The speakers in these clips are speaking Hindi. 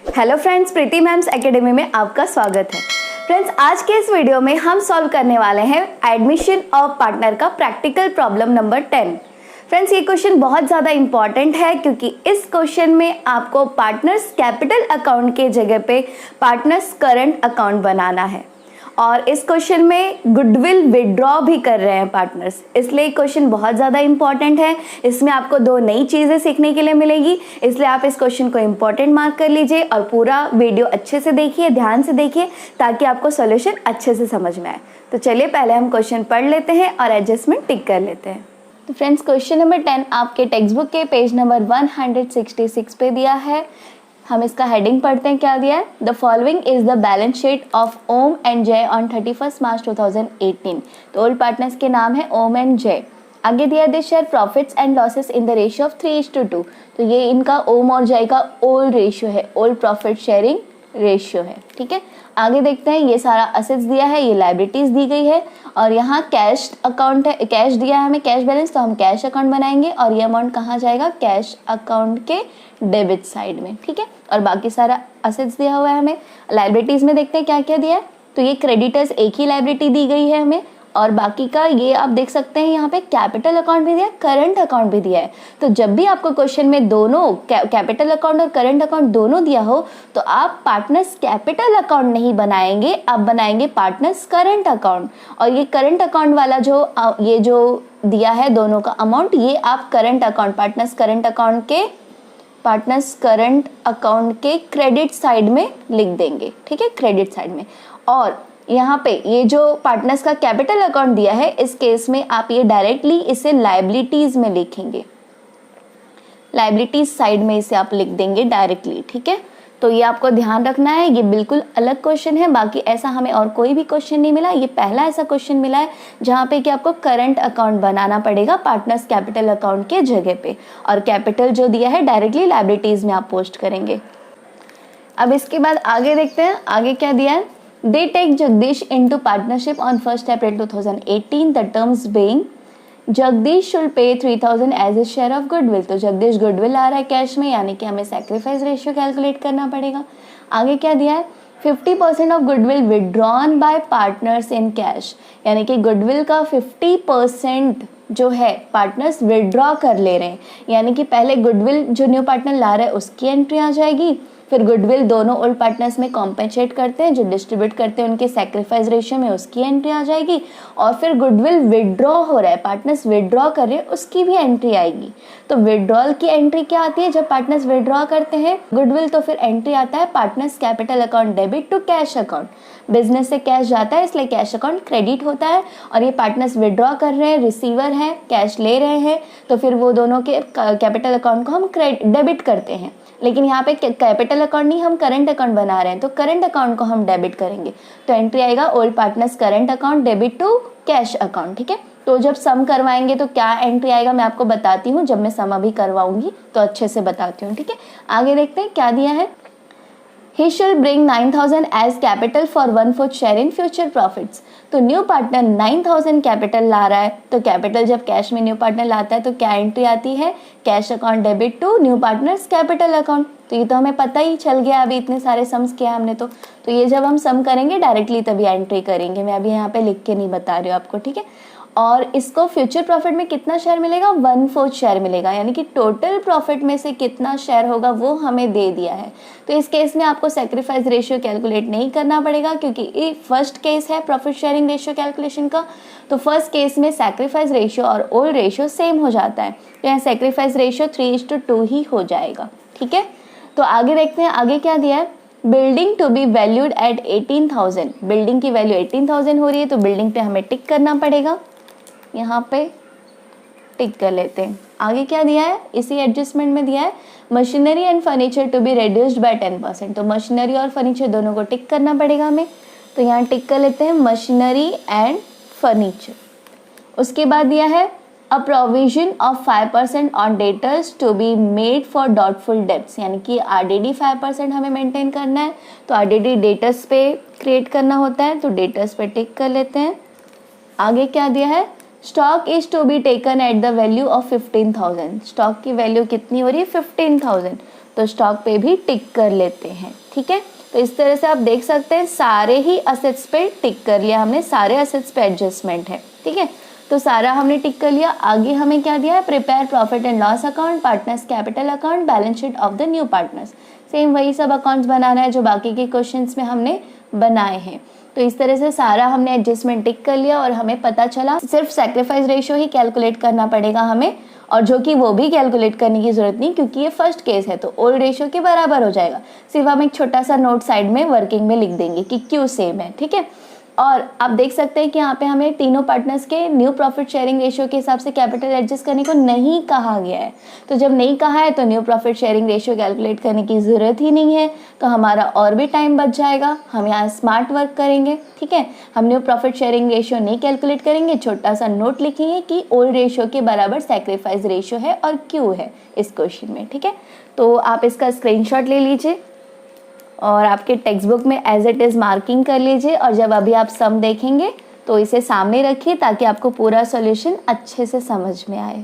हेलो फ्रेंड्स, प्रीति मैम्स एकेडमी में आपका स्वागत है। फ्रेंड्स, आज के इस वीडियो में हम सॉल्व करने वाले हैं एडमिशन ऑफ पार्टनर का प्रैक्टिकल प्रॉब्लम नंबर 10। फ्रेंड्स, ये क्वेश्चन बहुत ज़्यादा इंपॉर्टेंट है क्योंकि इस क्वेश्चन में आपको पार्टनर्स कैपिटल अकाउंट के जगह पे पार्टनर्स करंट अकाउंट बनाना है और इस क्वेश्चन में गुडविल विड्रॉ भी कर रहे हैं पार्टनर्स, इसलिए क्वेश्चन बहुत ज़्यादा इंपॉर्टेंट है। इसमें आपको दो नई चीज़ें सीखने के लिए मिलेगी, इसलिए आप इस क्वेश्चन को इंपॉर्टेंट मार्क कर लीजिए और पूरा वीडियो अच्छे से देखिए, ध्यान से देखिए ताकि आपको सॉल्यूशन अच्छे से समझ में आए। तो चलिए पहले हम क्वेश्चन पढ़ लेते हैं और एडजस्टमेंट टिक कर लेते हैं। तो फ्रेंड्स, क्वेश्चन नंबर 10 आपके टेक्स्ट बुक के पेज नंबर 166 पे दिया है। हम इसका हेडिंग पढ़ते हैं, क्या दिया है। The following is the balance sheet of ohm and जय ऑन 31 मार्च 2018। तो ओल्ड पार्टनर्स के नाम है ओम एंड जय। आगे दिया they share profits and losses in the ratio of 3:2। तो ये इनका ओम और जय का ओल्ड रेशियो है, ओल्ड प्रॉफिट शेयरिंग रेशियो है। ठीक है, आगे देखते हैं। ये सारा असेट्स दिया है, ये लायबिलिटीज दी गई है और यहाँ कैश अकाउंट है, कैश दिया है हमें, कैश बैलेंस, तो हम कैश अकाउंट बनाएंगे और ये अमाउंट कहाँ जाएगा, कैश अकाउंट के डेबिट साइड में। ठीक है, और बाकी सारा असेट्स दिया हुआ है हमें। लायबिलिटीज में देखते हैं क्या क्या दिया है। तो ये क्रेडिटर्स एक ही लायबिलिटी दी गई है हमें और बाकी का ये आप देख सकते हैं यहाँ पे कैपिटल अकाउंट भी दिया है, करंट अकाउंट भी दिया है। तो जब भी आपको क्वेश्चन में दोनों कैपिटल अकाउंट और करंट अकाउंट दोनों दिया हो तो आप पार्टनर्स कैपिटल अकाउंट नहीं बनाएंगे, आप बनाएंगे पार्टनर्स करंट अकाउंट। और ये करंट अकाउंट वाला ये जो दिया है दोनों का अमाउंट, ये आप current account partners current account के क्रेडिट साइड में लिख देंगे। ठीक है, क्रेडिट साइड में। और यहाँ पे ये जो पार्टनर्स का कैपिटल अकाउंट दिया है, इस केस में आप ये डायरेक्टली इसे लायबिलिटीज में लिखेंगे, लायबिलिटीज साइड में इसे आप लिख देंगे डायरेक्टली। ठीक है, तो ये आपको ध्यान रखना है, ये बिल्कुल अलग क्वेश्चन है। बाकी ऐसा हमें और कोई भी क्वेश्चन नहीं मिला, ये पहला ऐसा क्वेश्चन मिला है जहाँ पे कि आपको करंट अकाउंट बनाना पड़ेगा पार्टनर्स कैपिटल अकाउंट के जगह पे, और कैपिटल जो दिया है डायरेक्टली लायबिलिटीज में आप पोस्ट करेंगे। अब इसके बाद आगे देखते हैं, आगे क्या दिया है। They take Jagdish into partnership on 1st April 2018. The terms being Jagdish should pay 3,000 as his share of goodwill. तो जगदीश गुडविल आ रहा है कैश में, यानी कि हमें सैक्रिफाइस रेशियो कैलकुलेट करना पड़ेगा। आगे क्या दिया है, 50% of goodwill withdrawn bye partners in cash, यानी कि गुडविल का 50% जो है पार्टनर्स विड्रॉ कर ले रहे हैं, यानी कि पहले गुडविल जो न्यू पार्टनर ला रहा है उसकी एंट्री आ जाएगी, फिर गुडविल दोनों ओल्ड पार्टनर्स में कॉम्पेंसेट करते हैं, जो डिस्ट्रीब्यूट करते हैं उनके सैक्रिफाइस रेशियो में, उसकी एंट्री आ जाएगी। और फिर गुडविल विड्रॉ हो रहा है, पार्टनर्स विड्रॉ कर रहे हैं, उसकी भी एंट्री आएगी। तो विड्रॉल की एंट्री क्या आती है, जब पार्टनर्स विड्रॉ करते हैं गुडविल, तो फिर एंट्री आता है partners capital account debit to cash account. Business से कैश जाता है इसलिए कैश अकाउंट क्रेडिट होता है, और ये पार्टनर्स विड्रॉ कर रहे हैं, रिसीवर हैं, कैश ले रहे हैं, तो फिर वो दोनों के कैपिटल अकाउंट को हम डेबिट करते हैं। लेकिन यहाँ पे कैपिटल अकाउंट नहीं, हम करंट अकाउंट बना रहे हैं, तो करंट अकाउंट को हम डेबिट करेंगे। तो एंट्री आएगा old partners current account debit to cash account. ठीक है, तो जब सम करवाएंगे तो क्या एंट्री आएगा मैं आपको बताती हूँ, जब मैं सम अभी करवाऊंगी तो अच्छे से बताती हूँ। ठीक है, आगे देखते हैं क्या दिया है। He shall bring 9,000 as capital for 1/4 share in future profits. तो न्यू पार्टनर 9,000 कैपिटल ला रहा है, तो कैपिटल जब कैश में न्यू पार्टनर लाता है तो क्या एंट्री आती है, cash account debit to new partners capital account. तो ये तो हमें पता ही चल गया, अभी इतने सारे सम्स किया हमने। तो ये जब हम सम करेंगे डायरेक्टली तभी एंट्री करेंगे, मैं अभी यहाँ पे लिख के नहीं बता रही हूँ आपको। ठीक है, और इसको फ्यूचर प्रॉफिट में कितना शेयर मिलेगा, 1/4 शेयर मिलेगा, यानी कि टोटल प्रॉफिट में से कितना शेयर होगा वो हमें दे दिया है। तो इस केस में आपको सैक्रिफाइस रेशियो कैलकुलेट नहीं करना पड़ेगा क्योंकि ये फर्स्ट केस है प्रॉफिट शेयरिंग रेशियो कैलकुलेशन का। तो फर्स्ट केस में सैक्रिफाइस रेशियो और ओल्ड रेशियो सेम हो जाता है, तो यहाँ सैक्रिफाइस रेशियो 3:2 ही हो जाएगा। ठीक है, तो आगे देखते हैं, आगे क्या दिया है। Building to be valued at 18,000, building की वैल्यू 18,000 हो रही है, तो बिल्डिंग पे हमें टिक करना पड़ेगा, यहाँ पे टिक कर लेते हैं। आगे क्या दिया है, इसी एडजस्टमेंट में दिया है machinery and furniture to be reduced by 10%। तो मशीनरी और फर्नीचर दोनों को टिक करना पड़ेगा हमें, तो यहाँ टिक कर लेते हैं मशीनरी एंड फर्नीचर। उसके बाद दिया है a provision of 5% on debtors to be made for doubtful debts, यानी कि RDD 5% हमें मेंटेन करना है, तो RDD डेटर्स पे क्रिएट करना होता है, तो डेटर्स पे टिक कर लेते हैं। आगे क्या दिया है, stock is to be taken at the value of 15,000, stock की वैल्यू कितनी हो रही है 15,000, तो स्टॉक पे भी टिक कर लेते हैं, ठीक है। तो इस तरह से आप देख सकते हैं सारे ही असेट्स पे टिक कर लिया हमने, सारे असेट्स पे एडजस्टमेंट है, ठीक है। तो सारा हमने टिक कर लिया। आगे हमें क्या दिया है, prepare profit and loss account, partners capital account, balance sheet of the new partners. Same वही सब अकाउंट्स बनाना है जो बाकी के क्वेश्चंस में हमने बनाए हैं। तो इस तरह से सारा हमने एडजस्टमेंट टिक कर लिया और हमें पता चला सिर्फ सैक्रिफाइस रेशियो ही कैलकुलेट करना पड़ेगा हमें, और जो कि वो भी कैलकुलेट करने की जरूरत नहीं क्योंकि ये फर्स्ट केस है तो ओल्ड रेशियो के बराबर हो जाएगा। सिर्फ हम एक छोटा सा नोट साइड में वर्किंग में लिख देंगे कि क्यों सेम है, ठीक है। और आप देख सकते हैं कि यहाँ पे हमें तीनों पार्टनर्स के न्यू प्रॉफिट शेयरिंग रेशियो के हिसाब से कैपिटल एडजस्ट करने को नहीं कहा गया है। तो जब नहीं कहा है तो new profit sharing ratio calculate करने की ज़रूरत ही नहीं है, तो हमारा और भी टाइम बच जाएगा। हम यहाँ स्मार्ट वर्क करेंगे, ठीक है। हम न्यू प्रॉफिट शेयरिंग रेशियो नहीं कैलकुलेट करेंगे, छोटा सा नोट लिखेंगे कि ओल्ड रेशियो के बराबर सैक्रिफाइस रेशियो है और क्यों है इस क्वेश्चन में, ठीक है। तो आप इसका स्क्रीनशॉट ले लीजिए और आपके टेक्स्ट बुक में एज इट इज़ मार्किंग कर लीजिए, और जब अभी आप सम देखेंगे तो इसे सामने रखिए ताकि आपको पूरा सॉल्यूशन अच्छे से समझ में आए।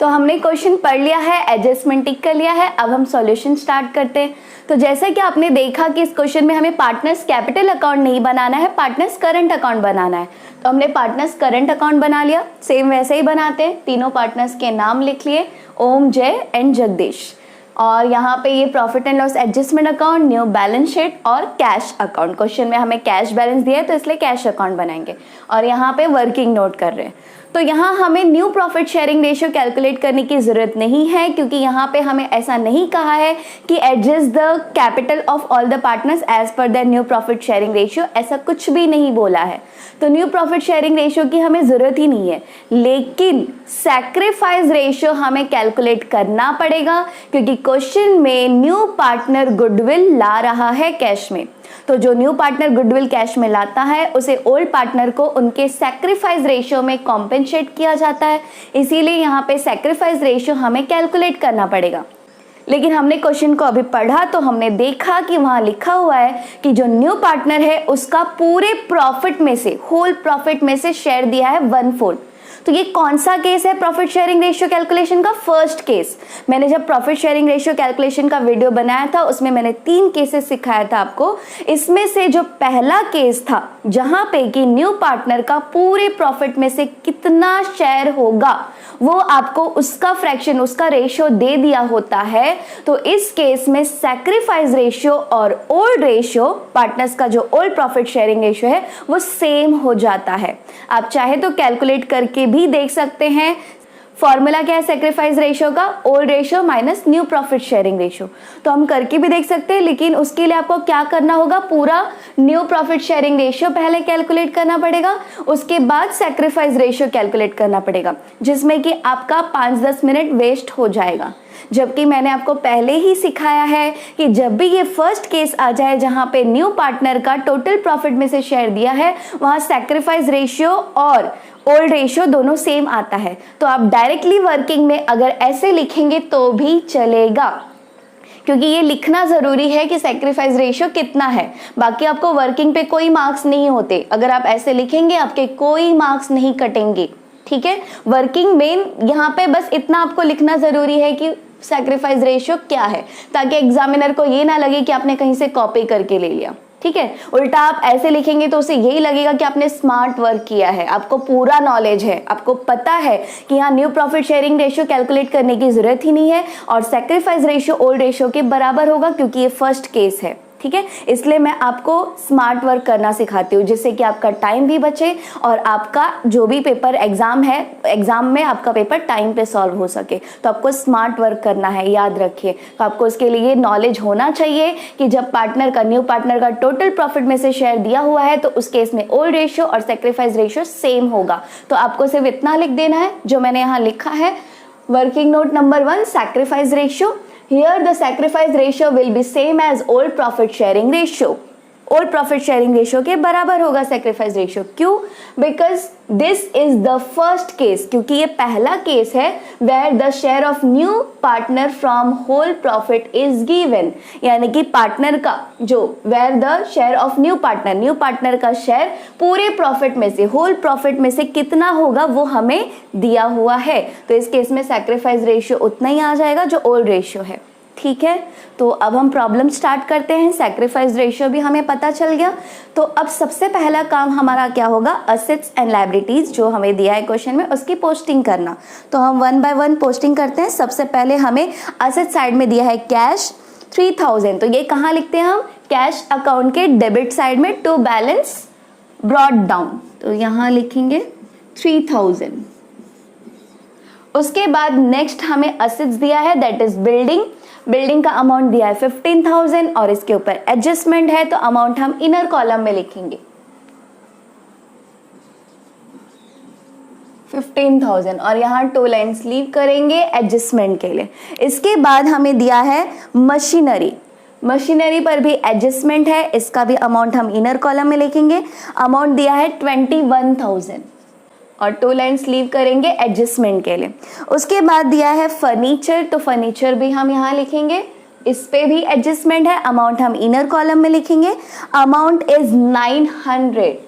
तो हमने क्वेश्चन पढ़ लिया है, एडजस्टमेंट टिक कर लिया है, अब हम सॉल्यूशन स्टार्ट करते हैं। तो जैसा कि आपने देखा कि इस क्वेश्चन में हमें पार्टनर्स कैपिटल अकाउंट नहीं बनाना है, पार्टनर्स करंट अकाउंट बनाना है। तो हमने पार्टनर्स करंट अकाउंट बना लिया, सेम वैसे ही बनाते हैं। तीनों पार्टनर्स के नाम लिख लिए, ओम, जय एंड जगदीश। और यहाँ पे ये profit and loss adjustment account, new balance sheet और कैश अकाउंट। क्वेश्चन में हमें कैश बैलेंस दिया है तो इसलिए कैश अकाउंट बनाएंगे, और यहाँ पे वर्किंग नोट कर रहे हैं। तो यहाँ हमें new profit sharing ratio calculate करने की जरूरत नहीं है क्योंकि यहाँ पे हमें ऐसा नहीं कहा है कि adjust the capital of all the partners as per the new profit sharing ratio, ऐसा कुछ भी नहीं बोला है। तो न्यू प्रॉफिट शेयरिंग रेशियो की हमें जरूरत ही नहीं है, लेकिन सैक्रिफाइस रेशियो हमें कैलकुलेट करना पड़ेगा क्योंकि क्वेश्चन में न्यू पार्टनर गुडविल ला रहा है कैश में। तो जो न्यू पार्टनर गुडविल कैश में लाता है उसे ओल्ड पार्टनर को उनके सैक्रिफाइस रेशियो में कॉम्पेंसेट किया जाता है, इसीलिए यहाँ पे सैक्रिफाइस रेशियो हमें कैलकुलेट करना पड़ेगा। लेकिन हमने क्वेश्चन को अभी पढ़ा तो हमने देखा कि वहां लिखा हुआ है कि जो न्यू पार्टनर है उसका पूरे प्रॉफिट में से, होल प्रॉफिट में से शेयर दिया है 1/4। तो ये कौन सा केस है प्रॉफिट शेयरिंग रेशियो कैलकुलेशन का? First case. मैंने जब प्रॉफिट शेयरिंग रेशियो कैलकुलेशन का वीडियो बनाया था उसमें मैंने 3 केसेस सिखाया था आपको। इसमें से जो पहला केस था जहां पे कि न्यू पार्टनर का पूरे प्रॉफिट में से कितना शेयर होगा वो आपको उसका फ्रैक्शन, उसका रेशियो दे दिया होता है। तो इस केस में सैक्रिफाइस रेशियो और ओल्ड रेशियो, पार्टनर्स का जो ओल्ड प्रॉफिट शेयरिंग रेशियो है वो सेम हो जाता है। आप चाहे तो कैलकुलेट करके भी देख सकते हैं। फॉर्मूला क्या है सैक्रिफाइस रेशियो का? Old ratio minus new profit sharing ratio. तो हम करके भी देख सकते हैं, लेकिन उसके लिए आपको क्या करना होगा, पूरा न्यू प्रॉफिट शेयरिंग रेशियो पहले कैलकुलेट करना पड़ेगा, उसके बाद सैक्रिफाइस रेशियो कैलकुलेट करना पड़ेगा, जिसमें कि आपका 5-10 मिनट वेस्ट हो जाएगा। जबकि मैंने आपको पहले ही सिखाया है कि जब भी ये फर्स्ट केस आ जाए जहां पे न्यू पार्टनर का टोटल प्रॉफिट में से शेयर दिया है वहां सैक्रिफाइस रेशियो और ओल्ड रेशियो दोनों सेम आता है। तो आप डायरेक्टली वर्किंग में अगर ऐसे लिखेंगे तो भी चलेगा, क्योंकि ये लिखना जरूरी है कि सैक्रिफाइस रेशियो कितना है। बाकी आपको वर्किंग पे कोई मार्क्स नहीं होते, अगर आप ऐसे लिखेंगे आपके कोई मार्क्स नहीं कटेंगे, ठीक है। वर्किंग में यहाँ पे बस इतना आपको लिखना जरूरी है कि सैक्रिफाइस रेशियो क्या है, ताकि एग्जामिनर को ये ना लगे कि आपने कहीं से कॉपी करके ले लिया, ठीक है। उल्टा आप ऐसे लिखेंगे तो उसे यही लगेगा कि आपने स्मार्ट वर्क किया है, आपको पूरा नॉलेज है, आपको पता है कि यहाँ new profit sharing ratio calculate करने की जरूरत ही नहीं है और सैक्रिफाइस रेशियो ओल्ड रेशियो के बराबर होगा क्योंकि ये फर्स्ट केस है, ठीक है। इसलिए मैं आपको स्मार्ट वर्क करना सिखाती हूँ जिससे कि आपका टाइम भी बचे और आपका जो भी पेपर एग्जाम है, एग्जाम में आपका पेपर टाइम पे सॉल्व हो सके। तो आपको स्मार्ट वर्क करना है, याद रखिए। तो आपको इसके लिए नॉलेज होना चाहिए कि जब पार्टनर का, न्यू पार्टनर का टोटल प्रॉफिट में से शेयर दिया हुआ है तो उस केस में ओल्ड रेशियो और सैक्रिफाइस रेशियो सेम होगा। तो आपको सिर्फ इतना लिख देना है जो मैंने यहाँ लिखा है। Working note number 1, sacrifice ratio. Here the sacrifice ratio will be same as old profit sharing ratio. Old profit sharing ratio के बराबर होगा सैक्रिफाइस रेशियो। क्यों? Because this is the first case, क्योंकि ये पहला केस है where the share of new partner from whole profit is given, यानी कि पार्टनर का जो where the share of new partner का शेयर पूरे प्रॉफिट में से, होल प्रॉफिट में से कितना होगा वो हमें दिया हुआ है। तो इस केस में सैक्रिफाइस रेशियो उतना ही आ जाएगा जो ओल्ड रेशियो है। ठीक है, तो अब हम प्रॉब्लम स्टार्ट करते हैं। सैक्रिफाइस रेशियो भी हमें पता चल गया। तो अब सबसे पहला काम हमारा क्या होगा, असेट्स एंड लायबिलिटीज जो हमें दिया है क्वेश्चन में उसकी पोस्टिंग करना। तो हम 1 बाय 1 पोस्टिंग करते हैं। सबसे पहले हमें असेट साइड में दिया है कैश 3000, तो ये कहाँ लिखते हैं हम, कैश अकाउंट के डेबिट साइड में टू बैलेंस ब्रॉट डाउन, तो यहाँ लिखेंगे 3000। उसके बाद नेक्स्ट हमें असेट्स दिया है दैट इज बिल्डिंग का अमाउंट दिया है 15,000 और इसके ऊपर एडजस्टमेंट है तो अमाउंट हम इनर कॉलम में लिखेंगे 15,000 और यहाँ 2 लाइन्स लीव करेंगे एडजस्टमेंट के लिए। इसके बाद हमें दिया है मशीनरी पर भी एडजस्टमेंट है, इसका भी अमाउंट हम इनर कॉलम में लिखेंगे। अमाउंट दिया है 21,000 और 2 लाइन्स लीव करेंगे एडजस्टमेंट के लिए। उसके बाद दिया है फर्नीचर, तो फर्नीचर भी हम यहाँ लिखेंगे, इस पे भी एडजस्टमेंट है, अमाउंट हम इनर कॉलम में लिखेंगे। अमाउंट इज 900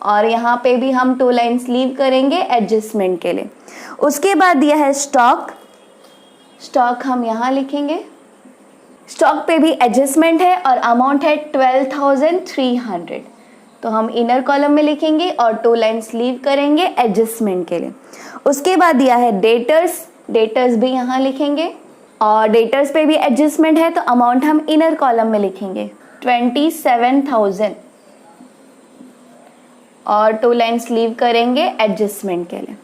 और यहाँ पे भी हम 2 लाइन्स लीव करेंगे एडजस्टमेंट के लिए। उसके बाद दिया है स्टॉक हम यहाँ लिखेंगे, स्टॉक पे भी एडजस्टमेंट है और अमाउंट है 12,300, तो हम इनर कॉलम में लिखेंगे और 2 लाइन्स लीव करेंगे एडजस्टमेंट के लिए। उसके बाद दिया है डेटर्स भी यहाँ लिखेंगे और डेटर्स पे भी एडजस्टमेंट है तो अमाउंट हम इनर कॉलम में लिखेंगे 27,000 और 2 लाइन्स लीव करेंगे एडजस्टमेंट के लिए।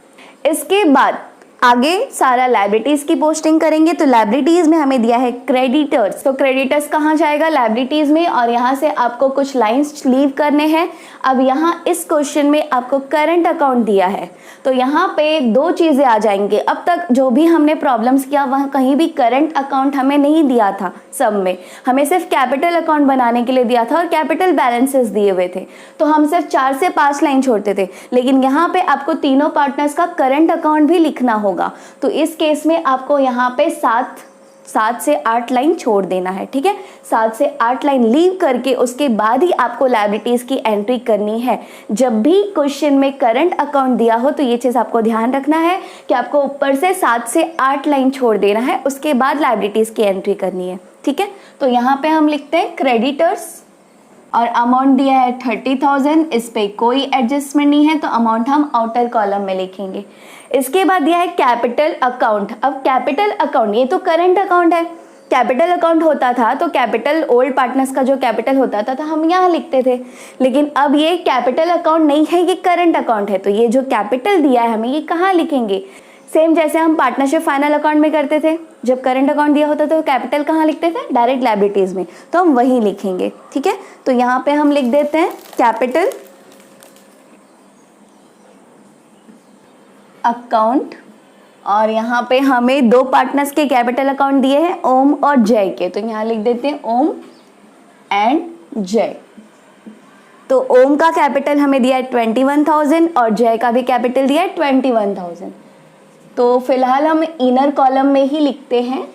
इसके बाद आगे सारा लायबिलिटीज की पोस्टिंग करेंगे। तो लायबिलिटीज में हमें दिया है क्रेडिटर्स, तो क्रेडिटर्स कहाँ जाएगा, लायबिलिटीज में, और यहाँ से आपको कुछ लाइंस लीव करने हैं। अब यहाँ इस क्वेश्चन में आपको करंट अकाउंट दिया है तो यहाँ पे 2 चीजें आ जाएंगे। अब तक जो भी हमने प्रॉब्लम्स किया वहाँ कहीं भी करंट अकाउंट हमें नहीं दिया था, सब में हमें सिर्फ कैपिटल अकाउंट बनाने के लिए दिया था और कैपिटल बैलेंसेस दिए हुए थे, तो हम सिर्फ 4 से 5 लाइन छोड़ते थे। लेकिन यहाँ पे आपको तीनों पार्टनर्स का करंट अकाउंट भी लिखना होगा, तो इस केस में आपको यहाँ पे 7 से 8 लाइन छोड़ देना है। ठीक है, 7 से 8 लाइन लीव करके उसके बाद ही आपको लायबिलिटीज की एंट्री करनी है। जब भी क्वेश्चन में करंट अकाउंट दिया हो तो ये चीज आपको ध्यान रखना है कि आपको ऊपर से 7 से 8 लाइन छोड़ देना है, उसके बाद लायबिलिटीज की एंट्री करनी है। ठीक है, तो यहाँ पे हम लिखते हैं क्रेडिटर्स और अमाउंट दिया है 30,000, इस पे कोई एडजस्टमेंट नहीं है तो अमाउंट हम आउटर कॉलम में लिखेंगे। इसके बाद दिया है कैपिटल अकाउंट। अब कैपिटल अकाउंट ये तो करंट अकाउंट है, कैपिटल अकाउंट होता था तो कैपिटल ओल्ड पार्टनर्स का जो कैपिटल होता था तो हम यहाँ लिखते थे, लेकिन अब ये कैपिटल अकाउंट नहीं है, ये करंट अकाउंट है, तो ये जो कैपिटल दिया है हमें ये कहाँ लिखेंगे, सेम जैसे हम पार्टनरशिप फाइनल अकाउंट में करते थे, जब करंट अकाउंट दिया होता था तो कैपिटल कहाँ लिखते थे, डायरेक्ट लायबिलिटीज में, तो हम वहीं लिखेंगे। ठीक है, तो यहाँ पे हम लिख देते हैं कैपिटल अकाउंट और यहाँ पे हमें 2 पार्टनर्स के कैपिटल अकाउंट दिए हैं ओम और जय के, तो यहाँ लिख देते हैं ओम एंड जय। तो ओम का कैपिटल हमें दिया है 21,000 और जय का भी कैपिटल दिया है 21,000, तो फिलहाल हम इनर कॉलम में ही लिखते हैं,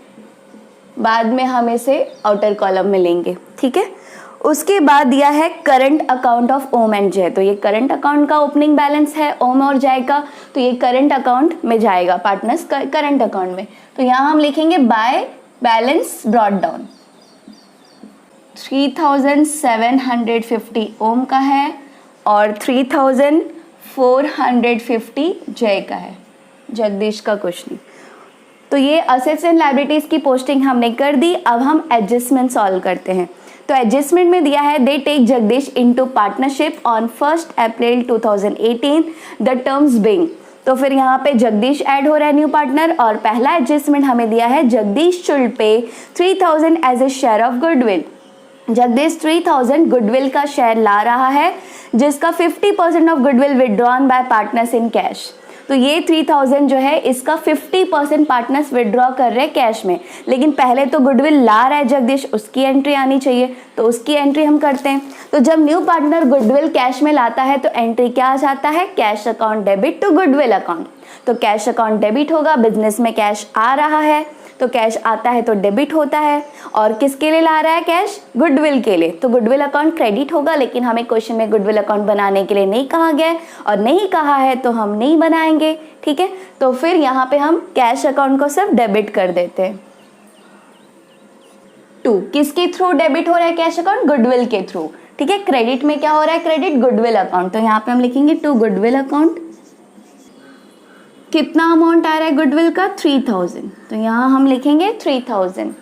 बाद में हम इसे आउटर कॉलम में लेंगे। ठीक है, उसके बाद दिया है current account of ohm and जय, तो ये करंट अकाउंट का ओपनिंग बैलेंस है ओम और जय का, तो ये करंट अकाउंट में जाएगा, पार्टनर्स करंट अकाउंट में। तो यहाँ हम लिखेंगे बाय बैलेंस ब्रॉट डाउन 3,750 ओम का है और 3,450 जय का है, जगदीश का कुछ नहीं। तो ये असेट्स एंड लायबिलिटीज की पोस्टिंग हमने कर दी। अब हम एडजस्टमेंट सॉल्व करते हैं। तो एडजस्टमेंट में दिया है they take Jagdish into partnership on 1 April 2018 the terms being, तो फिर यहाँ पे जगदीश ऐड हो रहा है न्यू पार्टनर और पहला एडजस्टमेंट हमें दिया है Jagdish should pay 3,000 as a share of goodwill. Jagdish 3,000 goodwill का शेयर ला रहा है जिसका 50% of goodwill withdrawn by partners in cash. तो ये 3000 जो है इसका 50% पार्टनर्स विड्रॉ कर रहे हैं कैश में, लेकिन पहले तो गुडविल ला रहा है जगदीश, उसकी एंट्री आनी चाहिए, तो उसकी एंट्री हम करते हैं। तो जब न्यू पार्टनर गुडविल कैश में लाता है तो एंट्री क्या आ जाता है, cash account debit to goodwill account. तो कैश अकाउंट डेबिट होगा, बिजनेस में कैश आ रहा है तो कैश आता है तो डेबिट होता है, और किसके लिए ला रहा है कैश, गुडविल के लिए, तो गुडविल अकाउंट क्रेडिट होगा। लेकिन हमें क्वेश्चन में गुडविल अकाउंट बनाने के लिए नहीं कहा गया है, और नहीं कहा है तो हम नहीं बनाएंगे, ठीक है। तो फिर यहाँ पे हम कैश अकाउंट को सिर्फ डेबिट कर देते हैं। 2 किसके थ्रू डेबिट हो रहा है कैश अकाउंट, गुडविल के थ्रू, ठीक है। क्रेडिट में क्या हो रहा है, क्रेडिट गुडविल अकाउंट, तो यहाँ पे हम लिखेंगे टू गुडविल अकाउंट। कितना अमाउंट आ रहा है गुडविल का, 3000, तो यहाँ हम लिखेंगे 3000।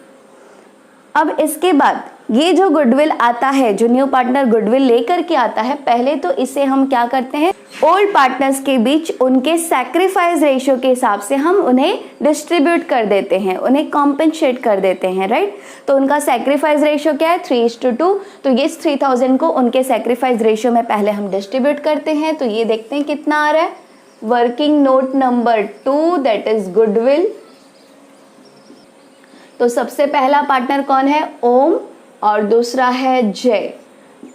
अब इसके बाद ये जो गुडविल आता है, जो न्यू पार्टनर गुडविल लेकर के आता है, पहले तो इसे हम क्या करते हैं, ओल्ड पार्टनर्स के बीच उनके सैक्रिफाइस रेशियो के हिसाब से हम उन्हें डिस्ट्रीब्यूट कर देते हैं, उन्हें कॉम्पेंसेट कर देते हैं, राइट। तो उनका सैक्रिफाइस रेशियो क्या है, 3:2। तो ये 3000 को उनके सैक्रिफाइस रेशियो में पहले हम डिस्ट्रीब्यूट करते हैं। तो ये देखते हैं कितना आ रहा है, working note number 2 that is goodwill. तो सबसे पहला पार्टनर कौन है, ओम, और दूसरा है जय।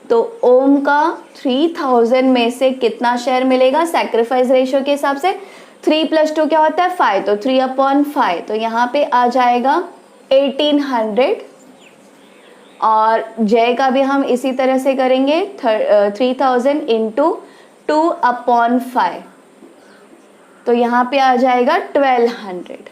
तो ओम का 3000 में से कितना शेयर मिलेगा, सैक्रिफाइस रेशियो के हिसाब से 3 + 2 क्या होता है 5, तो 3/5, तो यहाँ पे आ जाएगा 1800। और जय का भी हम इसी तरह से करेंगे, 3000 × 2/5, तो यहाँ पे आ जाएगा 1200,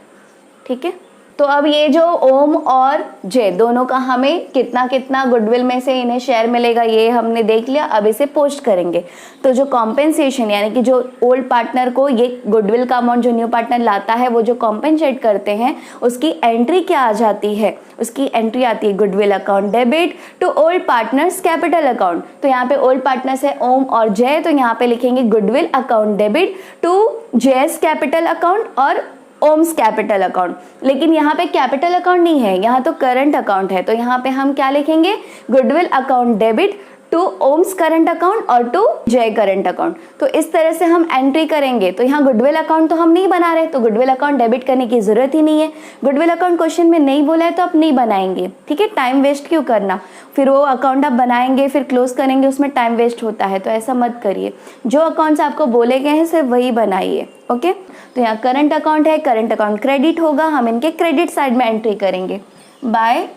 ठीक है। तो अब ये जो ओम और जय दोनों का हमें कितना कितना गुडविल में से इन्हें शेयर मिलेगा ये हमने देख लिया। अब इसे पोस्ट करेंगे। तो जो कॉम्पेंसेशन यानी कि जो ओल्ड पार्टनर को ये गुडविल का अमाउंट जो न्यू पार्टनर लाता है वो जो कॉम्पेंसेट करते हैं उसकी एंट्री क्या आ जाती है, उसकी एंट्री आती है goodwill account debit to old partners capital account. तो यहाँ पे ओल्ड पार्टनर्स है ओम और जय, तो यहाँ पे लिखेंगे goodwill account debit to Jay's capital account और ओम्स कैपिटल अकाउंट। लेकिन यहाँ पे कैपिटल अकाउंट नहीं है, यहाँ तो करंट अकाउंट है, तो यहाँ पे हम क्या लिखेंगे, goodwill account debit to Om's current account और टू जय करंट अकाउंट। तो इस तरह से हम एंट्री करेंगे। तो यहाँ गुडविल अकाउंट तो हम नहीं बना रहे, तो गुडविल अकाउंट डेबिट करने की जरूरत ही नहीं है। गुडविल अकाउंट क्वेश्चन में नहीं बोला है तो आप नहीं बनाएंगे, ठीक है। टाइम वेस्ट क्यों करना, फिर वो अकाउंट आप बनाएंगे फिर क्लोज करेंगे, उसमें टाइम वेस्ट होता है, तो ऐसा मत करिए। जो अकाउंट्स आपको बोले गए हैं सिर्फ वही बनाइए, ओके। तो यहाँ करंट अकाउंट है, करंट अकाउंट क्रेडिट होगा, हम इनके क्रेडिट साइड में एंट्री करेंगे। बाय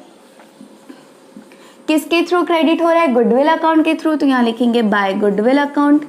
किसके थ्रू क्रेडिट हो रहा है, गुडविल अकाउंट के थ्रू, तो यहाँ लिखेंगे बाय गुडविल अकाउंट।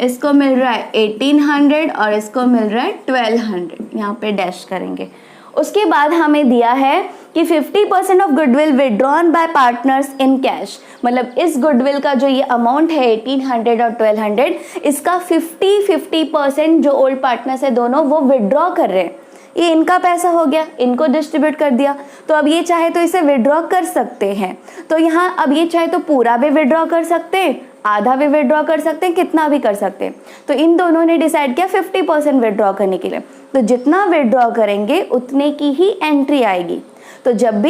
इसको मिल रहा है 1800 और इसको मिल रहा है 1200, यहाँ पे डैश करेंगे। उसके बाद हमें दिया है कि 50% of goodwill withdrawn bye partners in cash, मतलब इस गुडविल का जो ये अमाउंट है 1800 और 1200, इसका 50% जो ओल्ड पार्टनर्स है दोनों वो विड्रॉ कर रहे हैं। ये इनका पैसा हो गया, इनको डिस्ट्रीब्यूट कर दिया। तो अब ये चाहे तो इसे विड्रॉ कर सकते हैं, तो यहाँ अब ये चाहे तो पूरा भी विड्रॉ कर सकते हैं, आधा भी विड्रॉ कर सकते हैं, कितना भी कर सकते हैं। तो इन दोनों ने डिसाइड किया 50% विड्रॉ करने के लिए। तो जितना विड्रॉ करेंगे उतने की ही एंट्री आएगी। तो जब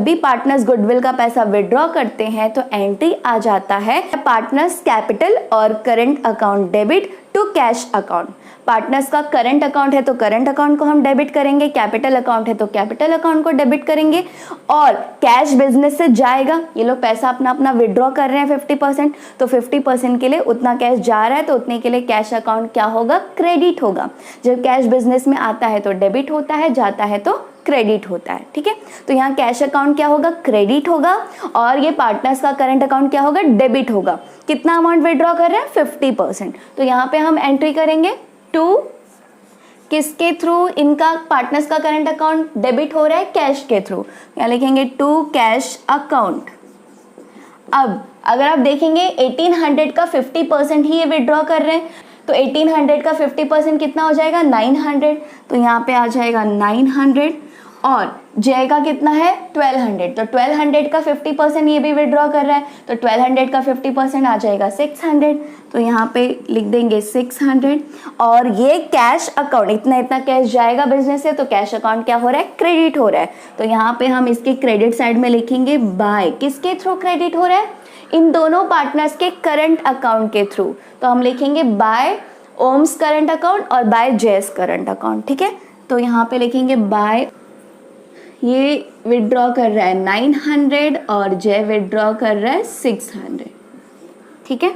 भी पार्टनर्स गुडविल का पैसा विड्रॉ करते हैं तो एंट्री आ जाता है पार्टनर्स कैपिटल और current account debit to cash account. Partners का करंट अकाउंट है तो करंट अकाउंट को हम डेबिट करेंगे, कैपिटल अकाउंट है तो कैपिटल अकाउंट को डेबिट करेंगे, और कैश बिजनेस से जाएगा। ये लोग पैसा अपना अपना विड्रॉ कर रहे हैं 50%, तो 50% के लिए उतना कैश जा रहा है, तो उतने के लिए कैश अकाउंट क्या होगा, क्रेडिट होगा। जब कैश बिजनेस में आता है तो डेबिट होता है, जाता है तो क्रेडिट होता है, ठीक है। तो यहाँ कैश अकाउंट क्या होगा, क्रेडिट होगा, और ये पार्टनर्स का करंट अकाउंट क्या होगा, डेबिट होगा। कितना अमाउंट विड्रॉ कर रहे हैं, 50%। तो यहाँ पे हम एंट्री करेंगे टू किसके थ्रू, इनका पार्टनर्स का करंट अकाउंट डेबिट हो रहा है कैश के थ्रू, यहाँ लिखेंगे टू कैश अकाउंट। अब अगर आप देखेंगे 1800 का 50% ही ये विड्रॉ कर रहे हैं, तो 1800 का 50% कितना हो जाएगा, 900, तो यहाँ पे आ जाएगा 900। और जय का कितना है 1200, तो 1200 का 50% ये भी विड्रॉ कर रहा है, तो 1200 का 50% आ जाएगा 600, तो यहाँ पे लिख देंगे 600। और ये कैश अकाउंट इतना इतना कैश जाएगा बिजनेस से, तो कैश अकाउंट क्या हो रहा है, क्रेडिट हो रहा है। तो यहाँ पे हम इसके क्रेडिट साइड में लिखेंगे बाय, किसके थ्रू क्रेडिट हो रहा है, इन दोनों पार्टनर्स के करंट अकाउंट के थ्रू। तो हम लिखेंगे बाय ओम्स करंट अकाउंट और बाय जेस करंट अकाउंट, ठीक है। तो यहाँ पे लिखेंगे बाय, ये विड्रॉ कर रहा है 900 और जय विड्रॉ कर रहा है 600, ठीक है।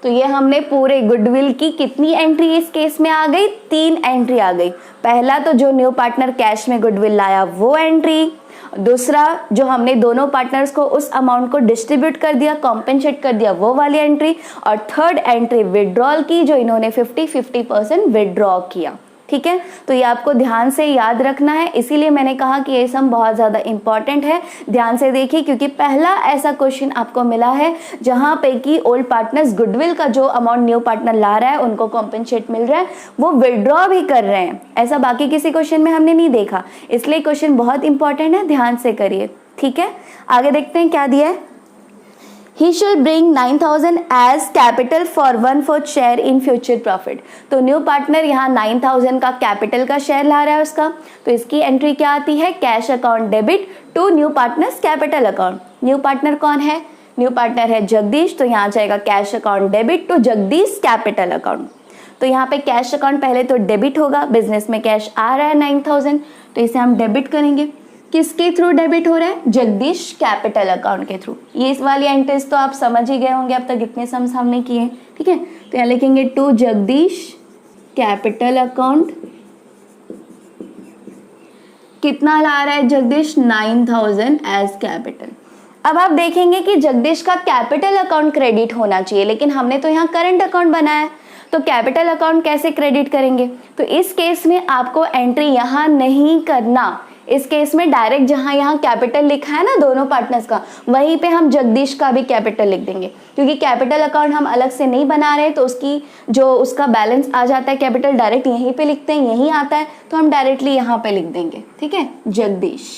तो ये हमने पूरे गुडविल की कितनी एंट्री इस केस में आ गई, 3 एंट्री आ गई। पहला तो जो न्यू पार्टनर कैश में गुडविल लाया वो एंट्री, दूसरा जो हमने दोनों पार्टनर्स को उस अमाउंट को डिस्ट्रीब्यूट कर दिया, कॉम्पेंसेट कर दिया, वो वाली एंट्री, और थर्ड एंट्री विड्रॉल की, जो इन्होंने 50-50% विड्रॉ किया, ठीक है। तो ये आपको ध्यान से याद रखना है, इसीलिए मैंने कहा कि ये सम बहुत ज़्यादा इंपॉर्टेंट है। ध्यान से देखिए, क्योंकि पहला ऐसा क्वेश्चन आपको मिला है जहाँ पे कि ओल्ड पार्टनर्स गुडविल का जो अमाउंट न्यू पार्टनर ला रहा है उनको कॉम्पेंसेट मिल रहा है, वो विड्रॉ भी कर रहे हैं। ऐसा बाकी किसी क्वेश्चन में हमने नहीं देखा, इसलिए क्वेश्चन बहुत इंपॉर्टेंट है, ध्यान से करिए, ठीक है। आगे देखते हैं क्या दिया है। He should bring 9,000 as capital for 1/4 share in future profit। तो न्यू पार्टनर यहाँ 9,000 का कैपिटल का शेयर ला रहा है उसका, तो इसकी एंट्री क्या आती है, cash account debit to new partners capital account. New partner कौन है, न्यू पार्टनर है जगदीश, तो यहाँ जाएगा cash account debit to Jagdish capital account. तो यहाँ पे कैश अकाउंट पहले तो डेबिट होगा, बिजनेस में कैश आ रहा है 9,000, तो इसे हम डेबिट करेंगे। किसके थ्रू डेबिट हो रहा है, जगदीश कैपिटल अकाउंट के थ्रू। ये इस वाली एंट्रीज तो आप समझ ही गए होंगे, अब तक इतने सम्स हमने किए, ठीक है। तो यहाँ लिखेंगे टू जगदीश कैपिटल अकाउंट, कितना ला रहा है जगदीश, 9,000 एज कैपिटल। अब आप देखेंगे कि जगदीश का कैपिटल अकाउंट क्रेडिट होना चाहिए, लेकिन हमने तो यहाँ करंट अकाउंट बनाया है, तो कैपिटल अकाउंट कैसे क्रेडिट करेंगे। तो इस केस में आपको एंट्री यहाँ नहीं करना, इस केस में डायरेक्ट जहां यहाँ कैपिटल लिखा है ना दोनों पार्टनर्स का, वहीं पे हम जगदीश का भी कैपिटल लिख देंगे, क्योंकि कैपिटल अकाउंट हम अलग से नहीं बना रहे, तो उसकी जो उसका बैलेंस आ जाता है कैपिटल डायरेक्ट यहीं पे लिखते हैं, यहीं आता है, तो हम डायरेक्टली यहाँ पे लिख देंगे, ठीक है, जगदीश।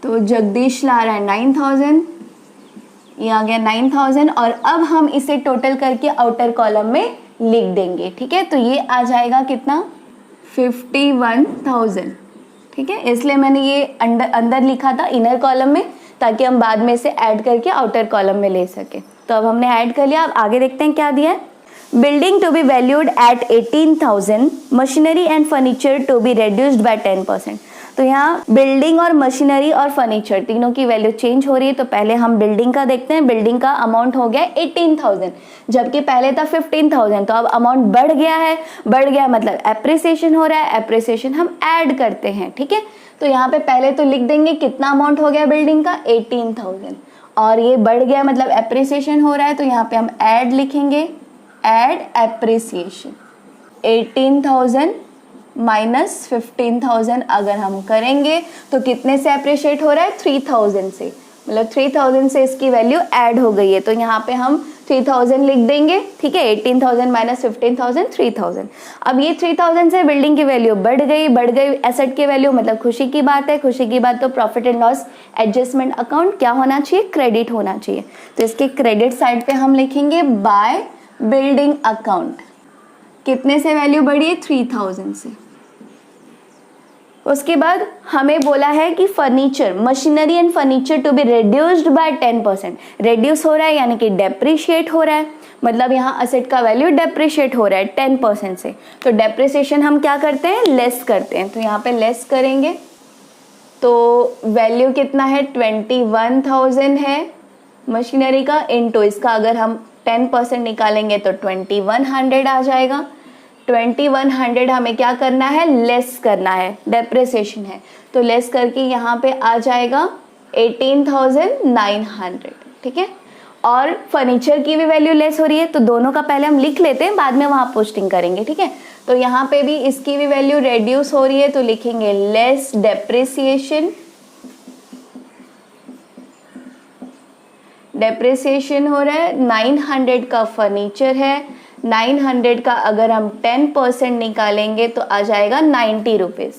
तो जगदीश ला रहा है 9,000, ये आ गया 9,000, और अब हम इसे टोटल करके आउटर कॉलम में लिख देंगे, ठीक है। तो ये आ जाएगा कितना, 51,000, ठीक है। इसलिए मैंने ये अंदर लिखा था इनर कॉलम में, ताकि हम बाद में इसे ऐड करके आउटर कॉलम में ले सके। तो अब हमने ऐड कर लिया, अब आगे देखते हैं क्या दिया है। Building to be valued at 18,000, machinery and furniture to be reduced by 10%। तो यहाँ बिल्डिंग और मशीनरी और फर्नीचर तीनों की वैल्यू चेंज हो रही है। तो पहले हम बिल्डिंग का देखते हैं। बिल्डिंग का अमाउंट हो गया 18,000, जबकि पहले था 15,000, तो अब अमाउंट बढ़ गया है, बढ़ गया मतलब एप्रिसिएशन हो रहा है, एप्रिसिएशन हम ऐड करते हैं, ठीक है। तो यहाँ पे पहले तो लिख देंगे कितना अमाउंट हो गया बिल्डिंग का, 18,000, और ये बढ़ गया मतलब एप्रिसिएशन हो रहा है, तो यहाँ पे हम ऐड लिखेंगे, ऐड एप्रिसिएशन। 18,000 माइनस 15,000 अगर हम करेंगे तो कितने से अप्रिशिएट हो रहा है, 3,000 से, मतलब 3,000 से इसकी वैल्यू ऐड हो गई है। तो यहाँ पे हम 3,000 लिख देंगे, ठीक है। 18,000 माइनस 15,000, 3,000। अब ये 3,000 से बिल्डिंग की वैल्यू बढ़ गई एसेट की वैल्यू, मतलब खुशी की बात है, खुशी की बात। तो profit and loss adjustment account क्या होना चाहिए, क्रेडिट होना चाहिए। तो इसके क्रेडिट साइड पे हम लिखेंगे बाय बिल्डिंग अकाउंट। कितने से वैल्यू बढ़ी है, 3,000 से। उसके बाद हमें बोला है कि furniture, machinery and furniture to be reduced by 10%। Reduce हो रहा है यानी कि डेप्रिशिएट हो रहा है, मतलब यहाँ असेट का वैल्यू डेप्रिशिएट हो रहा है 10% से। तो डेप्रिसिएशन हम क्या करते हैं, लेस करते हैं। तो यहाँ पे लेस करेंगे तो वैल्यू कितना है, 21,000 है मशीनरी का, इनटू इसका अगर हम 10% निकालेंगे तो 2100 आ जाएगा। 2100 हमें क्या करना है, लेस करना है, डेप्रिसिएशन है, तो लेस करके यहाँ पे आ जाएगा 18,900, ठीक है। और फर्नीचर की भी वैल्यू लेस हो रही है, तो दोनों का पहले हम लिख लेते हैं, बाद में वहाँ पोस्टिंग करेंगे, ठीक है। तो यहाँ पे भी इसकी भी वैल्यू रेड्यूस हो रही है, तो लिखेंगे लेस डेप्रिसिएशन। डेप्रिसिएशन हो रहा है, 900 का फर्नीचर है, 900 का अगर हम 10% निकालेंगे तो आ जाएगा 90 रुपीज़।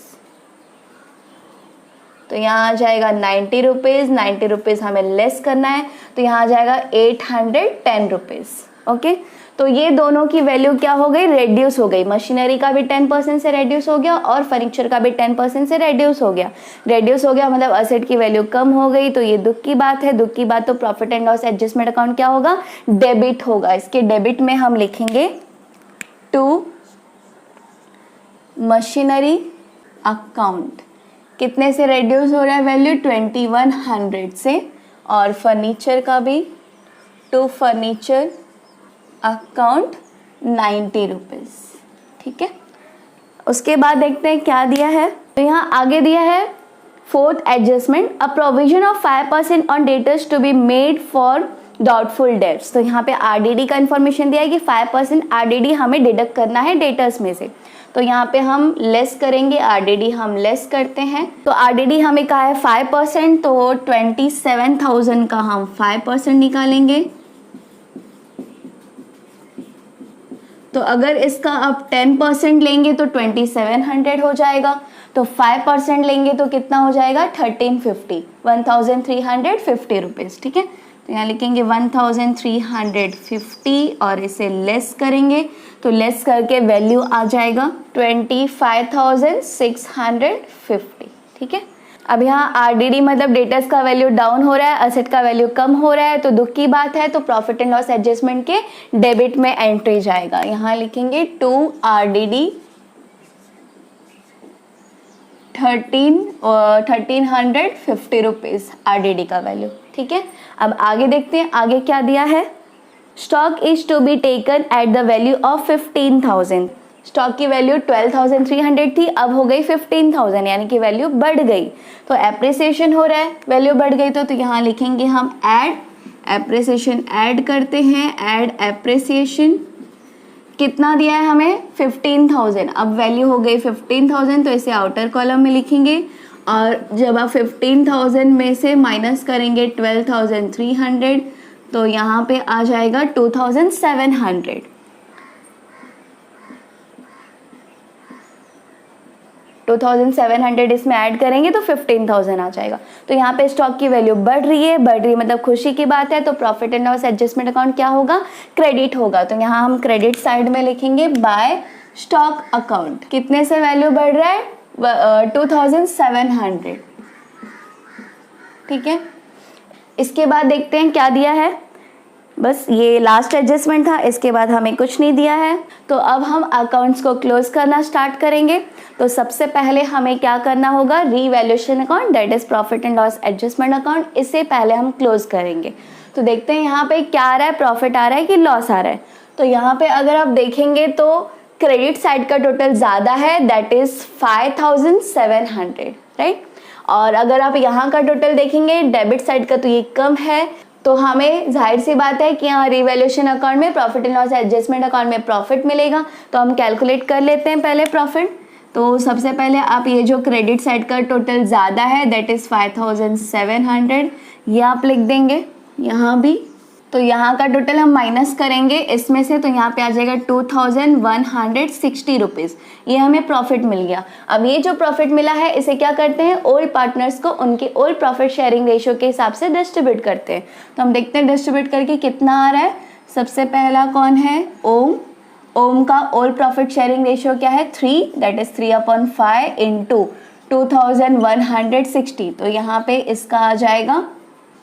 तो यहाँ आ जाएगा 90 रुपीज़, 90 रुपीज़ हमें लेस करना है, तो यहाँ आ जाएगा 810 रुपीज़, ओके। तो ये दोनों की वैल्यू क्या हो गई, रेड्यूस हो गई। मशीनरी का भी 10% से रेड्यूस हो गया और फर्नीचर का भी 10% से रेड्यूस हो गया। रेड्यूस हो गया मतलब असेट की वैल्यू कम हो गई, तो ये दुख की बात है। दुख की बात, तो profit and loss adjustment account क्या होगा, डेबिट होगा। इसके डेबिट में हम लिखेंगे टू मशीनरी अकाउंट। कितने से रेड्यूस हो रहा है वैल्यू, 2100 से। और फर्नीचर का भी टू फर्नीचर अकाउंट 90 रुपीज। ठीक है, उसके बाद देखते हैं क्या दिया है। तो यहाँ आगे दिया है fourth adjustment, a provision of 5% on debtors to be made for doubtful debts. तो यहाँ पे आरडीडी का इंफॉर्मेशन दिया है कि 5% आरडीडी हमें डिडक्ट करना है डेटर्स में से। तो यहाँ पे हम लेस करेंगे, आरडीडी हम लेस करते हैं। तो आरडीडी हमें कहा है 5%, तो 27,000 का हम 5% निकालेंगे। तो अगर इसका आप 10% लेंगे तो 2700 हो जाएगा। तो 5% लेंगे तो कितना हो जाएगा, 1350 रुपीज। ठीक है, तो यहाँ लिखेंगे 1350 और इसे लेस करेंगे तो लेस करके वैल्यू आ जाएगा 25,650। ठीक है, अब यहाँ आरडीडी मतलब डेटर्स का वैल्यू डाउन हो रहा है, असेट का वैल्यू कम हो रहा है, तो दुख की बात है। तो प्रॉफिट एंड लॉस एडजस्टमेंट के डेबिट में एंट्री जाएगा। यहाँ लिखेंगे टू आरडीडी 1350 रुपीज आरडीडी का वैल्यू। ठीक है, अब आगे देखते हैं आगे क्या दिया है। Stock is to be taken at the value of 15,000। Stock की वैल्यू 12,300 थी, अब हो गई 15,000, यानी कि वैल्यू बढ़ गई। तो एप्रिसिएशन हो रहा है, वैल्यू बढ़ गई तो यहाँ लिखेंगे हम ऐड एप्रिसिएशन, ऐड करते हैं, ऐड एप्रिसिएशन। कितना दिया है हमें, 15,000। अब वैल्यू हो गई 15,000, तो इसे आउटर कॉलम में लिखेंगे। और जब आप 15,000 में से माइनस करेंगे 12,300, तो यहाँ पे आ जाएगा 2,700। 2,700 इसमें ऐड करेंगे तो 15,000 आ जाएगा। तो यहाँ पे स्टॉक की वैल्यू बढ़ रही है, मतलब खुशी की बात है। तो profit and loss adjustment account क्या होगा, क्रेडिट होगा। तो यहाँ हम क्रेडिट साइड में लिखेंगे बाय स्टॉक अकाउंट। कितने से वैल्यू बढ़ रहा है, 2,700। ठीक है, इसके बाद देखते हैं क्या दिया है। बस ये लास्ट एडजस्टमेंट था, इसके बाद हमें कुछ नहीं दिया है। तो अब हम अकाउंट्स को क्लोज करना स्टार्ट करेंगे। तो सबसे पहले हमें क्या करना होगा, revaluation account, that is profit and loss adjustment account, इसे पहले हम क्लोज करेंगे। तो देखते हैं यहाँ पे क्या आ रहा है, प्रॉफिट आ रहा है कि लॉस आ रहा है। तो यहाँ पे अगर आप देखेंगे तो क्रेडिट साइड का टोटल ज्यादा है, दैट इज 5,700, राइट। और अगर आप यहाँ का टोटल देखेंगे डेबिट साइड का, तो ये कम है। तो हमें जाहिर सी बात है कि यहाँ रिवैल्यूएशन अकाउंट में, profit and loss adjustment account में प्रॉफिट मिलेगा। तो हम कैलकुलेट कर लेते हैं पहले प्रॉफिट। तो सबसे पहले आप ये जो क्रेडिट साइड का टोटल ज़्यादा है, दैट इज़ 5,700, ये आप लिख देंगे यहाँ भी। तो यहाँ का टोटल हम माइनस करेंगे इसमें से, तो यहाँ पे आ जाएगा 2,160 रुपीज़। ये हमें प्रॉफिट मिल गया। अब ये जो प्रॉफिट मिला है इसे क्या करते हैं, ओल्ड पार्टनर्स को उनके ओल्ड प्रॉफिट शेयरिंग रेशियो के हिसाब से डिस्ट्रीब्यूट करते हैं। तो हम देखते हैं डिस्ट्रीब्यूट करके कितना आ रहा है। सबसे पहला कौन है, ओम। ओम का ओल्ड प्रॉफिट शेयरिंग रेशियो क्या है, 3, दैट इज 3/5 इंटू 2,160। तो यहाँ पे इसका आ जाएगा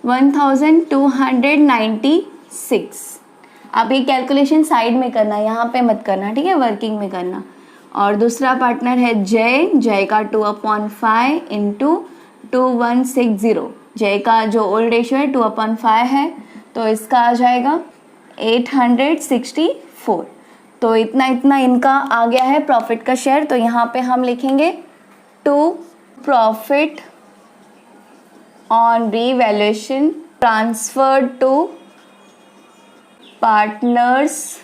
1,296। आप ये कैलकुलेशन साइड में करना, यहाँ पे मत करना, ठीक है, वर्किंग में करना। और दूसरा पार्टनर है जय। जय का 2/5 इंटू 2,160। जय का जो ओल्ड रेशियो है 2/5 है, तो इसका आ जाएगा 864। तो इतना इनका आ गया है प्रॉफिट का शेयर। तो यहाँ पे हम लिखेंगे to profit on revaluation transferred to partners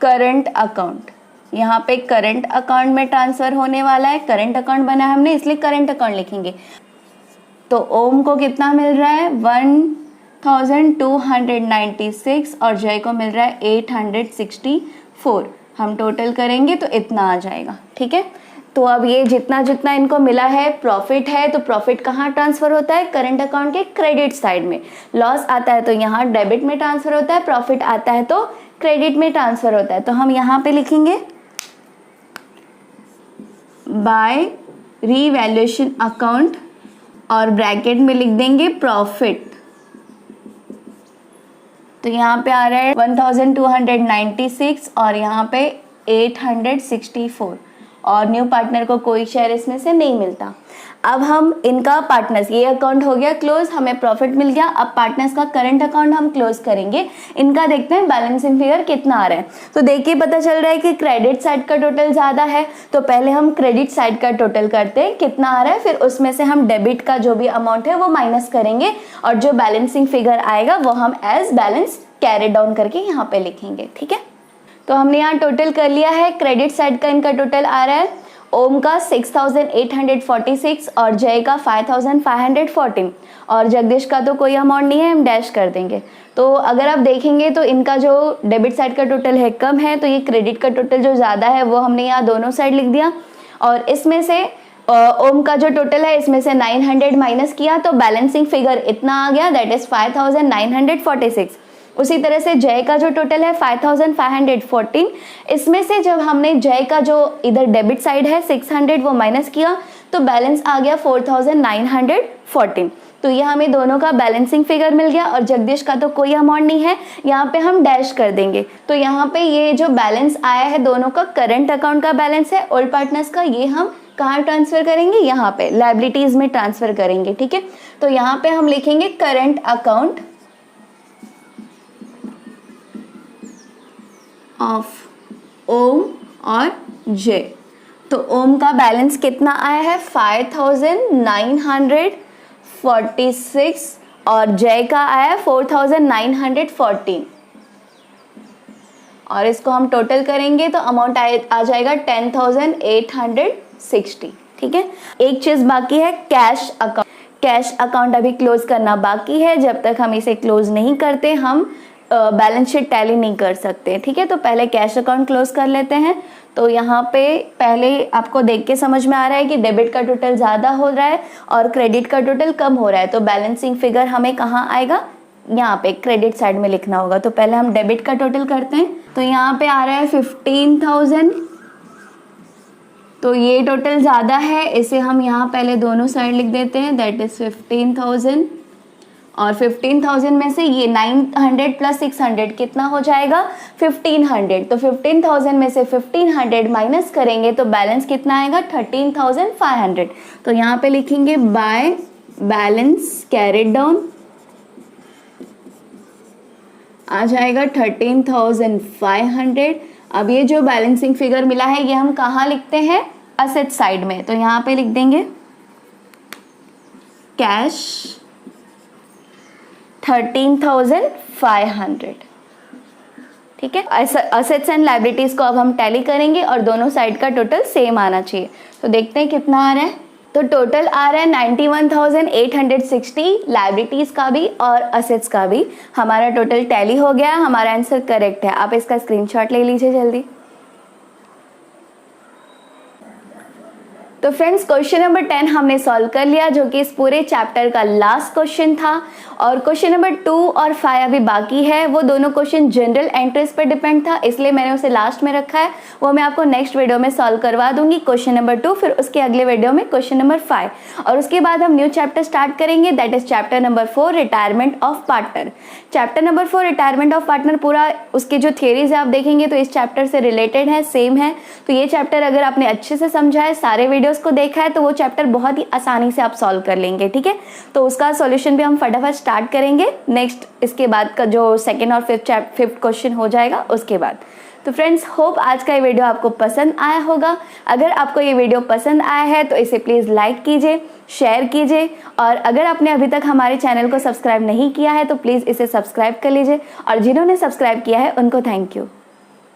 current account. यहाँ पे करंट अकाउंट में ट्रांसफर होने वाला है, करंट अकाउंट बना है हमने इसलिए करंट अकाउंट लिखेंगे। तो ओम को कितना मिल रहा है, 1,296 और जय को मिल रहा है 864। हम टोटल करेंगे तो इतना आ जाएगा, ठीक है। तो अब ये जितना जितना इनको मिला है प्रॉफिट है, तो प्रॉफिट कहाँ ट्रांसफर होता है, करंट अकाउंट के क्रेडिट साइड में। लॉस आता है तो यहाँ डेबिट में ट्रांसफर होता है, प्रॉफिट आता है तो क्रेडिट में ट्रांसफर होता है। तो हम यहाँ पे लिखेंगे बाय रीवैल्यूएशन अकाउंट और ब्रैकेट में लिख देंगे प्रॉफिट। तो यहाँ पे आ रहा है 1296 और यहाँ पे 864 और न्यू पार्टनर को कोई शेयर इसमें से नहीं मिलता। अब हम इनका पार्टनर्स, ये अकाउंट हो गया क्लोज, हमें प्रॉफिट मिल गया। अब पार्टनर्स का करंट अकाउंट हम क्लोज करेंगे। इनका देखते हैं बैलेंसिंग फिगर कितना आ रहा है। तो देखिए पता चल रहा है कि क्रेडिट साइड का टोटल ज्यादा है, तो पहले हम क्रेडिट साइड का टोटल करते हैं कितना आ रहा है, फिर उसमें से हम डेबिट का जो भी अमाउंट है वो माइनस करेंगे और जो बैलेंसिंग फिगर आएगा वो हम एज बैलेंस कैरी डाउन करके यहाँ पे लिखेंगे। ठीक है, तो हमने यहाँ टोटल कर लिया है। क्रेडिट साइड का इनका टोटल आ रहा है ओम का 6846 और जय का 5514 और जगदीश का तो कोई अमाउंट नहीं है, हम डैश कर देंगे। तो अगर आप देखेंगे तो इनका जो डेबिट साइड का टोटल है कम है, तो ये क्रेडिट का टोटल जो ज़्यादा है वो हमने यहाँ दोनों साइड लिख दिया। और इसमें से ओम का जो टोटल है इसमें से 900 माइनस किया तो बैलेंसिंग फिगर इतना आ गया, दैट इज 5946। उसी तरह से जय का जो टोटल है 5514, इसमें से जब हमने जय का जो इधर डेबिट साइड है 600 वो माइनस किया तो बैलेंस आ गया 4914। तो ये हमें दोनों का बैलेंसिंग फिगर मिल गया और जगदीश का तो कोई अमाउंट नहीं है, यहाँ पे हम डैश कर देंगे। तो यहाँ पे ये जो बैलेंस आया है दोनों का करंट अकाउंट का बैलेंस है, ओल्ड पार्टनर्स का, ये हम कहाँ ट्रांसफर करेंगे, यहाँ पे लायबिलिटीज में ट्रांसफर करेंगे। ठीक है, तो यहाँ पे हम लिखेंगे करंट अकाउंट ऑफ ओम और जे। तो ओम का बैलेंस कितना आया है 5946 और जय का आया है 4914 और इसको हम टोटल करेंगे तो अमाउंट आ जाएगा 10860। ठीक है, एक चीज बाकी है कैश अकाउंट। कैश अकाउंट अभी क्लोज करना बाकी है, जब तक हम इसे क्लोज नहीं करते हम बैलेंस शीट टैली नहीं कर सकते। ठीक है, तो पहले कैश अकाउंट क्लोज कर लेते हैं। तो यहाँ पे पहले आपको देख के समझ में आ रहा है कि डेबिट का टोटल ज़्यादा हो रहा है और क्रेडिट का टोटल कम हो रहा है, तो बैलेंसिंग फिगर हमें कहाँ आएगा, यहाँ पे क्रेडिट साइड में लिखना होगा। तो पहले हम डेबिट का टोटल करते हैं। तो यहाँ पे आ रहा है 15,000, तो ये टोटल ज़्यादा है, इसे हम यहाँ पहले दोनों साइड लिख देते हैं, दैट इज 15,000 और 15,000 में से ये 900 प्लस 600 कितना हो जाएगा 1500। तो 15,000 में से 1500 माइनस करेंगे तो बैलेंस कितना आएगा 13,500। तो यहाँ पे लिखेंगे बाय बैलेंस कैरिड डाउन आ जाएगा 13,500। अब ये जो बैलेंसिंग फिगर मिला है ये हम कहाँ लिखते हैं, असेट साइड में। तो यहाँ पे लिख देंगे कैश 13,500। ठीक है, असेट्स एंड लायबिलिटीज को अब हम टैली करेंगे और दोनों साइड का टोटल सेम आना चाहिए। तो देखते हैं कितना आ रहा है। तो टोटल आ रहा है 91,860, लायबिलिटीज का भी और असेट्स का भी हमारा टोटल टैली हो गया। हमारा आंसर करेक्ट है, आप इसका स्क्रीनशॉट ले लीजिए जल्दी। तो फ्रेंड्स क्वेश्चन नंबर 10 हमने सॉल्व कर लिया, जो कि इस पूरे चैप्टर का लास्ट क्वेश्चन था। और क्वेश्चन नंबर 2 और 5 अभी बाकी है। वो दोनों क्वेश्चन जनरल एंट्रीज पर डिपेंड था, इसलिए मैंने उसे लास्ट में रखा है। वो मैं आपको नेक्स्ट वीडियो में सॉल्व करवा दूंगी, क्वेश्चन नंबर 2, फिर उसके अगले वीडियो में क्वेश्चन नंबर 5 और उसके बाद हम न्यू चैप्टर स्टार्ट करेंगे, that is chapter number 4 retirement of partner. Chapter number 4 retirement of partner पूरा उसके जो थियरीज है आप देखेंगे तो इस चैप्टर से रिलेटेड है, सेम है। तो ये चैप्टर अगर आपने अच्छे से समझा है, सारे वीडियोस को देखा है, तो वो चैप्टर बहुत ही आसानी से आप सॉल्व कर लेंगे। ठीक है, तो उसका सॉल्यूशन भी हम फटाफट स्टार्ट करेंगे नेक्स्ट, इसके बाद का जो सेकंड और फिफ्थ क्वेश्चन हो जाएगा उसके बाद। तो फ्रेंड्स होप आज का ये वीडियो आपको पसंद आया होगा। अगर आपको ये वीडियो पसंद आया है तो इसे प्लीज़ लाइक कीजिए, शेयर कीजिए और अगर आपने अभी तक हमारे चैनल को सब्सक्राइब नहीं किया है तो प्लीज़ इसे सब्सक्राइब कर लीजिए और जिन्होंने सब्सक्राइब किया है उनको थैंक यू।